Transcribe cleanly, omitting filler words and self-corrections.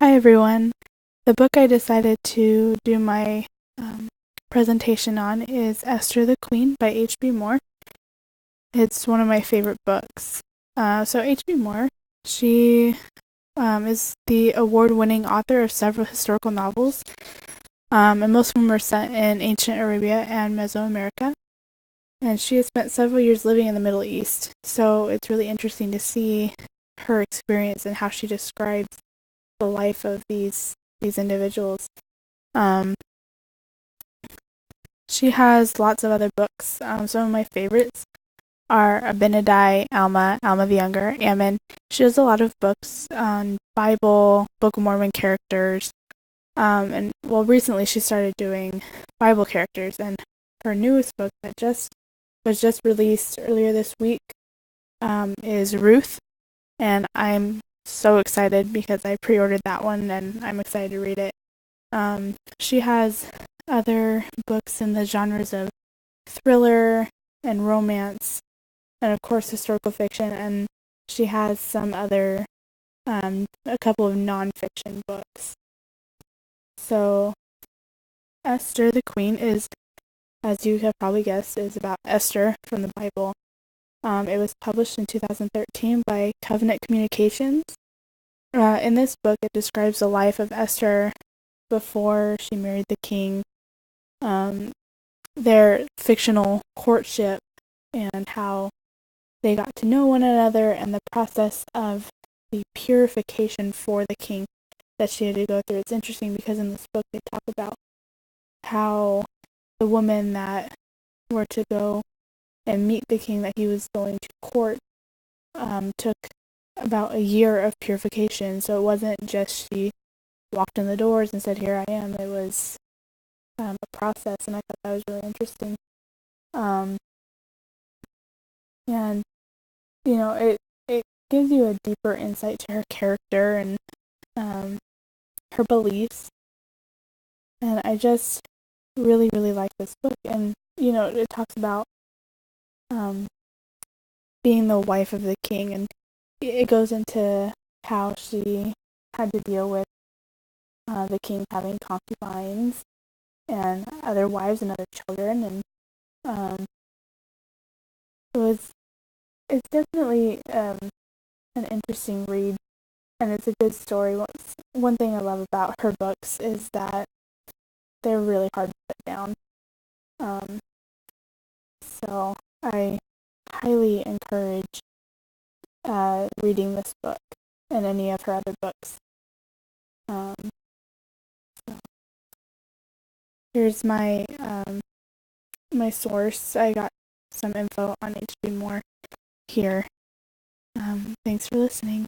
Hi everyone. The book I decided to do my um, presentation on is Esther the Queen by H.B. Moore. It's one of my favorite books. So H.B. Moore, she is the award-winning author of several historical novels, and most of them are set in ancient Arabia and Mesoamerica. And she has spent several years living in the Middle East, so it's really interesting to see her experience and how she describes the life of these individuals. Um, she has lots of other books. Some of my favorites are Abinadi, Alma the Younger, Ammon. She has a lot of books on Bible, Book of Mormon characters. And well, recently she started doing Bible characters, and her newest book that was just released earlier this week is Ruth, and I'm so excited because I pre-ordered that one and I'm excited to read it. She has other books in the genres of thriller and romance, and of course historical fiction, and she has some other, a couple of non-fiction books. So, Esther the Queen is, as you have probably guessed, is about Esther from the Bible. It was published in 2013 by Covenant Communications. In this book, it describes the life of Esther before she married the king, their fictional courtship, and how they got to know one another, and the process of the purification for the king that she had to go through. It's interesting because in this book they talk about how the women that were to go and meet the king that he was going to court took about a year of purification. So it wasn't just she walked in the doors and said, "Here I am." It was a process, and I thought that was really interesting. And it gives you a deeper insight to her character and her beliefs. And I just really, really like this book. And it talks about um, being the wife of the king, and it goes into how she had to deal with the king having concubines and other wives and other children, and it was it's definitely an interesting read, and it's a good story. One thing I love about her books is that they're really hard to put down. Um, so I highly encourage reading this book and any of her other books. Um, so here's my source. I got some info on H.B. Moore here. Thanks for listening.